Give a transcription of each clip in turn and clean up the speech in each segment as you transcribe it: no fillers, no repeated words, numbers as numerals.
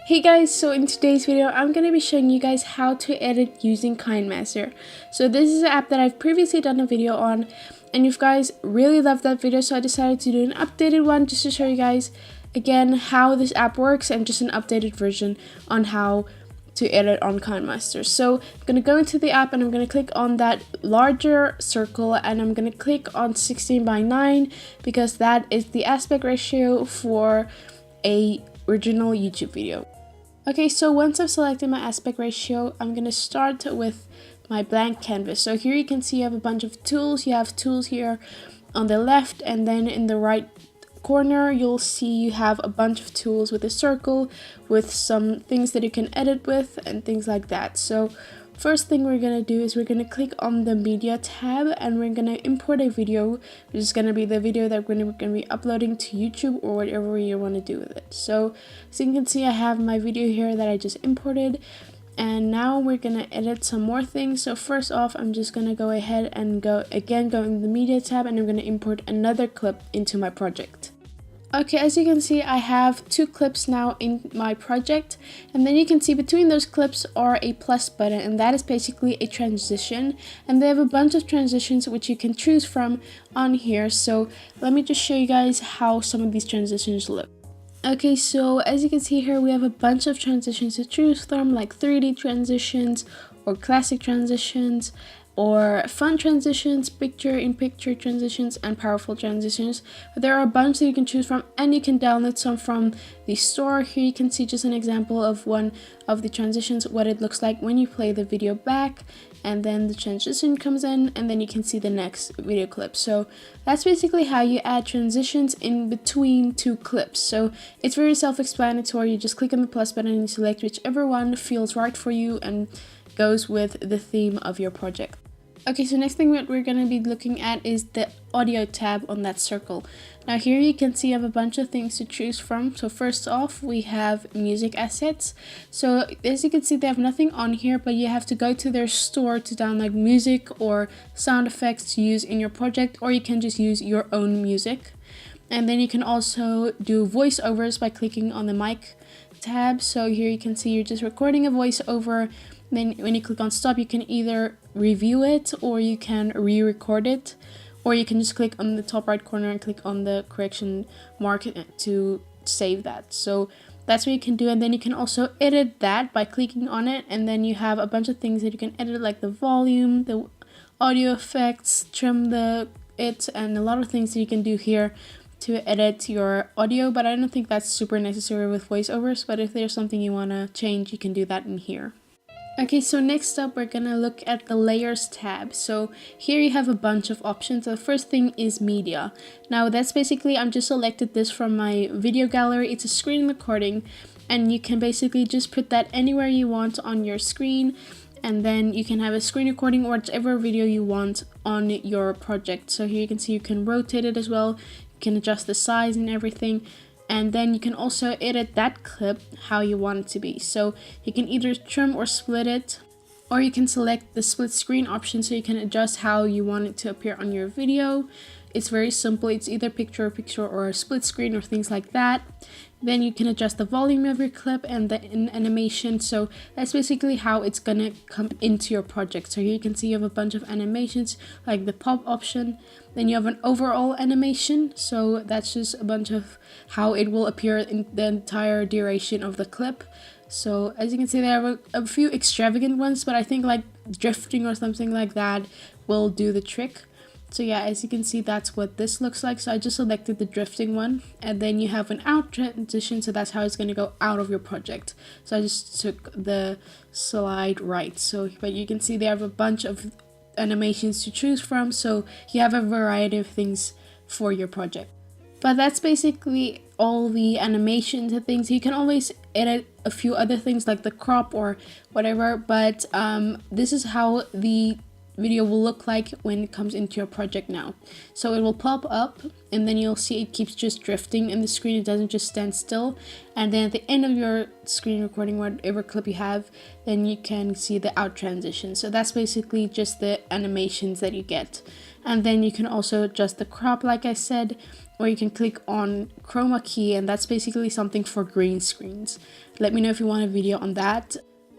Hey guys, so in today's video I'm going to be showing you guys how to edit using Kinemaster. So this is an app that I've previously done a video on and you guys really loved that video, so I decided to do an updated one just to show you guys again how this app works and just an updated version on how to edit on Kinemaster. So I'm going to go into the app and I'm going to click on that larger circle and I'm going to click on 16:9 because that is the aspect ratio for a original YouTube video. Okay, so once I've selected my aspect ratio, I'm going to start with my blank canvas. So here you can see you have a bunch of tools. You have tools here on the left, and then in the right corner you'll see you have a bunch of tools with a circle with some things that you can edit with and things like that. So first thing we're going to do is we're going to click on the media tab and we're going to import a video, which is going to be the video that we're going to be uploading to YouTube or whatever you want to do with it. So as you can see, I have my video here that I just imported, and now we're going to edit some more things. So first off, I'm just going to go ahead and go in the media tab and I'm going to import another clip into my project. Okay, as you can see, I have two clips now in my project, and then you can see between those clips are a plus button, and that is basically a transition, and they have a bunch of transitions which you can choose from on here. So let me just show you guys how some of these transitions look. Okay, so as you can see here, we have a bunch of transitions to choose from, like 3D transitions or classic transitions, or fun transitions, picture-in-picture transitions, and powerful transitions. But there are a bunch that you can choose from, and you can download some from the store. Here you can see just an example of one of the transitions, what it looks like when you play the video back, and then the transition comes in, and then you can see the next video clip. So that's basically how you add transitions in between two clips. So it's very self-explanatory. You just click on the plus button and you select whichever one feels right for you and goes with the theme of your project. Okay, so next thing that we're going to be looking at is the audio tab on that circle. Now here you can see I have a bunch of things to choose from. So first off, we have music assets. So as you can see, they have nothing on here, but you have to go to their store to download music or sound effects to use in your project, or you can just use your own music. And then you can also do voiceovers by clicking on the mic tab. So here you can see you're just recording a voiceover. Then when you click on stop, you can either review it or you can re-record it, or you can just click on the top right corner and click on the correction mark to save that. So that's what you can do, and then you can also edit that by clicking on it, and then you have a bunch of things that you can edit, like the volume, the audio effects, trim it, and a lot of things that you can do here to edit your audio. But I don't think that's super necessary with voiceovers, but if there's something you want to change, you can do that in here. Okay, so next up we're gonna look at the layers tab. So here you have a bunch of options. The first thing is media. Now that's basically, I'm just selected this from my video gallery. It's a screen recording, and you can basically just put that anywhere you want on your screen, and then you can have a screen recording or whichever video you want on your project. So here you can see you can rotate it as well. You can adjust the size and everything. And then you can also edit that clip how you want it to be. So you can either trim or split it, or you can select the split screen option so you can adjust how you want it to appear on your video. It's very simple. It's either picture or a split screen or things like that. Then you can adjust the volume of your clip and the animation. So that's basically how it's gonna come into your project. So here you can see you have a bunch of animations, like the pop option. Then you have an overall animation. So that's just a bunch of how it will appear in the entire duration of the clip. So as you can see, there are a few extravagant ones, but I think like drifting or something like that will do the trick. So yeah, as you can see, that's what this looks like. So I just selected the drifting one, and then you have an out transition, so that's how it's going to go out of your project. So I just took the slide right. So but you can see they have a bunch of animations to choose from, so you have a variety of things for your project. But that's basically all the animations and things. You can always edit a few other things like the crop or whatever, but this is how the video will look like when it comes into your project now. So it will pop up, and then you'll see it keeps just drifting in the screen. It doesn't just stand still. And then at the end of your screen recording, whatever clip you have, then you can see the out transition. So that's basically just the animations that you get. And then you can also adjust the crop, like I said. or you can click on Chroma Key, and that's basically something for green screens. Let me know if you want a video on that.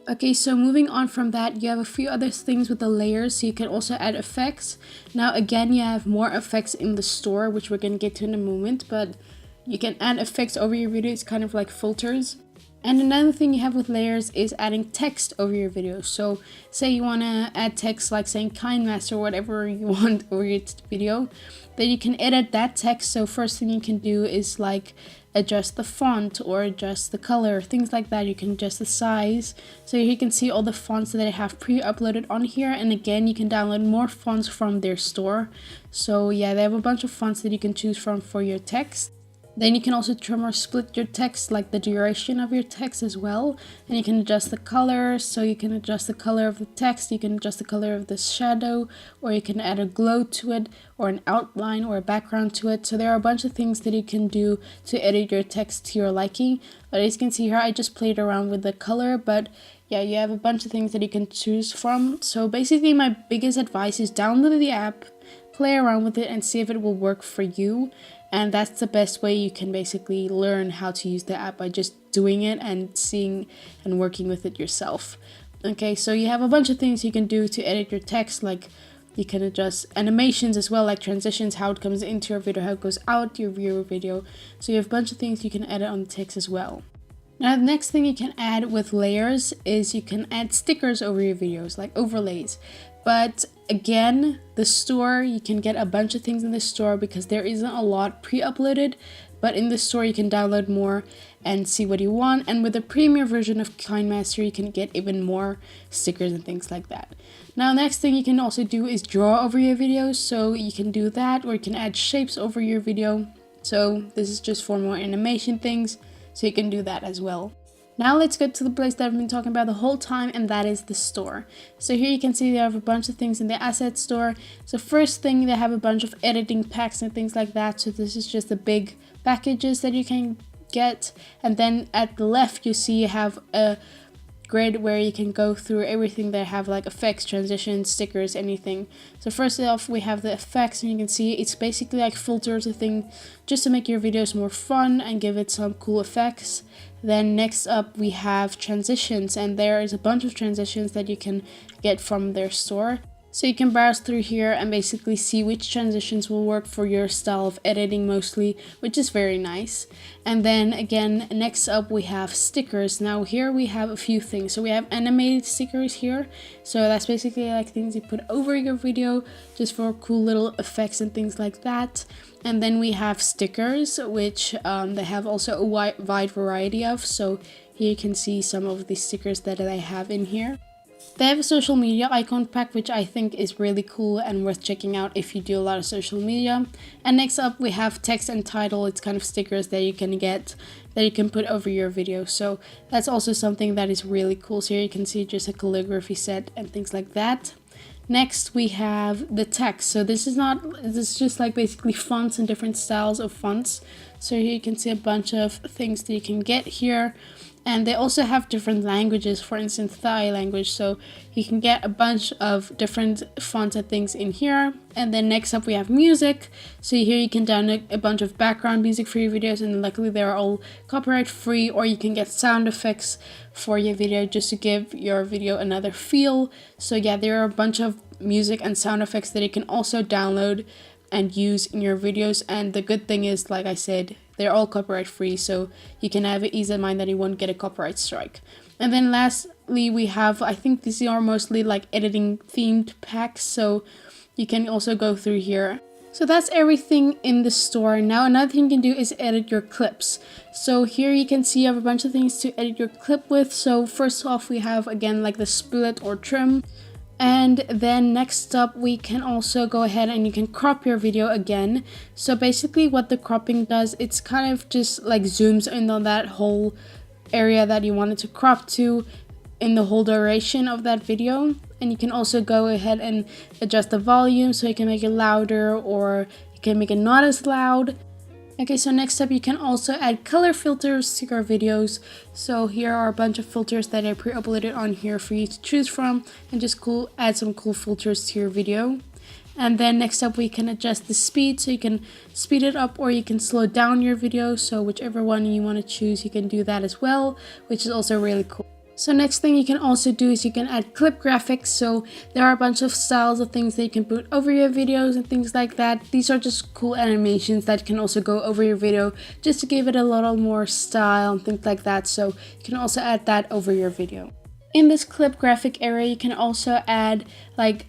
Okay, so moving on from that, you have a few other things with the layers, so you can also add effects. Now again, you have more effects in the store, which we're going to get to in a moment, but you can add effects over your video. It's kind of like filters. And another thing you have with layers is adding text over your video. So say you want to add text like saying Kinemaster or whatever you want over your video, then you can edit that text. So first thing you can do is like adjust the font or adjust the color, things like that. You can adjust the size. So you can see all the fonts that I have pre-uploaded on here. And again, you can download more fonts from their store. So yeah, they have a bunch of fonts that you can choose from for your text. Then you can also trim or split your text, like the duration of your text as well. And you can adjust the color, so you can adjust the color of the text, you can adjust the color of the shadow, or you can add a glow to it, or an outline or a background to it. So there are a bunch of things that you can do to edit your text to your liking. But as you can see here, I just played around with the color, but yeah, you have a bunch of things that you can choose from. So basically my biggest advice is download the app, play around with it and see if it will work for you. And that's the best way you can basically learn how to use the app, by just doing it and seeing and working with it yourself. Okay, so you have a bunch of things you can do to edit your text, like you can adjust animations as well, like transitions, how it comes into your video, how it goes out your viewer video. So you have a bunch of things you can edit on the text as well. Now the next thing you can add with layers is you can add stickers over your videos, like overlays. But again, the store, you can get a bunch of things in the store because there isn't a lot pre-uploaded, but in the store you can download more and see what you want. And with the premium version of Kinemaster, you can get even more stickers and things like that. Now next thing you can also do is draw over your videos. So you can do that, or you can add shapes over your video. So this is just for more animation things, so you can do that as well. Now let's go to the place that I've been talking about the whole time, and that is the store. So here you can see they have a bunch of things in the asset store. So first thing, they have a bunch of editing packs and things like that. So this is just the big packages that you can get. And then at the left you see you have a grid where you can go through everything that have like effects, transitions, stickers, anything. So first off we have the effects, and you can see it's basically like filters, a thing just to make your videos more fun and give it some cool effects. Then next up we have transitions, and there is a bunch of transitions that you can get from their store. So you can browse through here and basically see which transitions will work for your style of editing mostly, which is very nice. And then again, next up we have stickers. Now here we have a few things. So we have animated stickers here. So that's basically like things you put over your video just for cool little effects and things like that. And then we have stickers, which they have also a wide variety of. So here you can see some of the stickers that I have in here. They have a social media icon pack, which I think is really cool and worth checking out if you do a lot of social media. And next up we have text and title. It's kind of stickers that you can get that you can put over your video. So that's also something that is really cool. So here you can see just a calligraphy set and things like that. Next we have the text. So this is just like basically fonts and different styles of fonts. So here you can see a bunch of things that you can get here. And they also have different languages, for instance, Thai language. So you can get a bunch of different fonts and things in here. And then next up we have music. So here you can download a bunch of background music for your videos, and luckily they're all copyright free, or you can get sound effects for your video just to give your video another feel. So yeah, there are a bunch of music and sound effects that you can also download and use in your videos. And the good thing is, like I said, they're all copyright free, so you can have ease of mind that you won't get a copyright strike. And then lastly we have, I think these are mostly like editing themed packs, so you can also go through here. So that's everything in the store. Now another thing you can do is edit your clips. So here you can see you have a bunch of things to edit your clip with. So first off we have again like the split or trim. And then next up we can also go ahead and you can crop your video again. So basically what the cropping does, it's kind of just like zooms in on that whole area that you wanted to crop to in the whole duration of that video. And you can also go ahead and adjust the volume, so you can make it louder or you can make it not as loud. Okay, so next up you can also add color filters to your videos. So here are a bunch of filters that I pre-uploaded on here for you to choose from, and just add some cool filters to your video. And then next up we can adjust the speed, so you can speed it up or you can slow down your video. So whichever one you want to choose, you can do that as well, which is also really cool. So next thing you can also do is you can add clip graphics. So there are a bunch of styles of things that you can put over your videos and things like that. These are just cool animations that can also go over your video just to give it a little more style and things like that. So you can also add that over your video. In this clip graphic area, you can also add like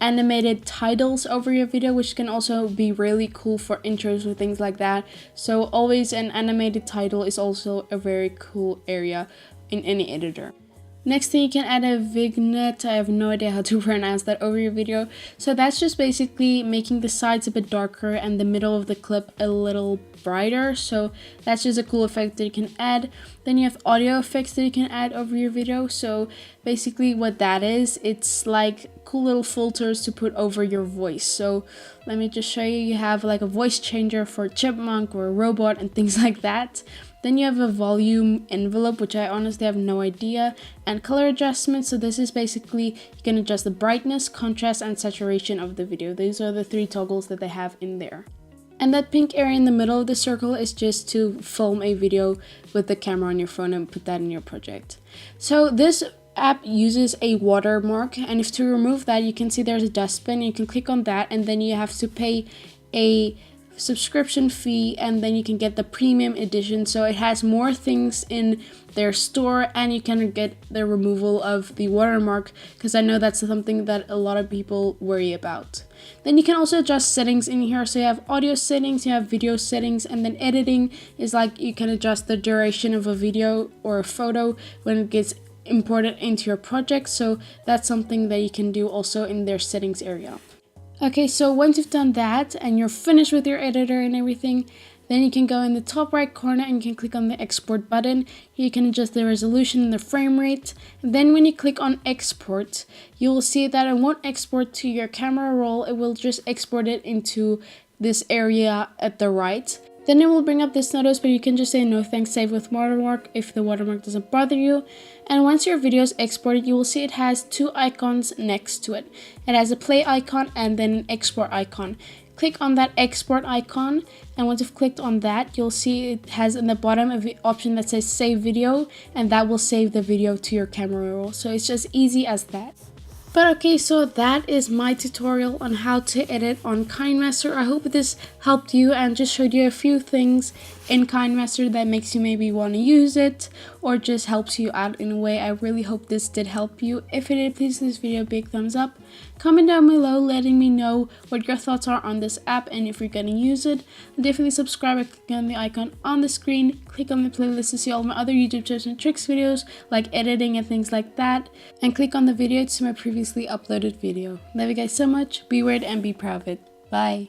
animated titles over your video, which can also be really cool for intros or things like that. So always an animated title is also a very cool area in any editor. Next thing, you can add a vignette. I have no idea how to pronounce that over your video. So that's just basically making the sides a bit darker and the middle of the clip a little brighter. So that's just a cool effect that you can add. Then you have audio effects that you can add over your video. So basically what that is, it's like cool little filters to put over your voice. So let me just show you. You have like a voice changer for a chipmunk or a robot and things like that. Then you have a volume envelope, which I honestly have no idea, and color adjustment. So this is basically, you can adjust the brightness, contrast, and saturation of the video. These are the 3 toggles that they have in there. And that pink area in the middle of the circle is just to film a video with the camera on your phone and put that in your project. So this app uses a watermark, and if to remove that, you can see there's a dustbin. You can click on that, and then you have to pay a subscription fee, and then you can get the premium edition. So it has more things in their store, and you can get the removal of the watermark, because I know that's something that a lot of people worry about. Then you can also adjust settings in here. So you have audio settings, you have video settings, and then editing is like you can adjust the duration of a video or a photo when it gets imported into your project. So that's something that you can do also in their settings area. Okay, so once you've done that and you're finished with your editor and everything, then you can go in the top right corner and you can click on the export button. Here you can adjust the resolution and the frame rate. And then when you click on export, you will see that it won't export to your camera roll. It will just export it into this area at the right. Then it will bring up this notice, but you can just say no thanks, save with watermark if the watermark doesn't bother you. And once your video is exported, you will see it has 2 icons next to it. It has a play icon and then an export icon. Click on that export icon, and once you've clicked on that, you'll see it has in the bottom of the option that says save video, and that will save the video to your camera roll. So it's just easy as that. But okay, so that is my tutorial on how to edit on Kinemaster. I hope this helped you and just showed you a few things in Kinemaster that makes you maybe want to use it or just helps you out in a way. I really hope this did help you. If it did, please give this video a big thumbs up. Comment down below letting me know what your thoughts are on this app and if you're going to use it. And definitely subscribe by clicking on the icon on the screen. Click on the playlist to see all my other YouTube tips and tricks videos like editing and things like that. And click on the video to see my previously uploaded video. Love you guys so much. Be weird and be proud of it. Bye.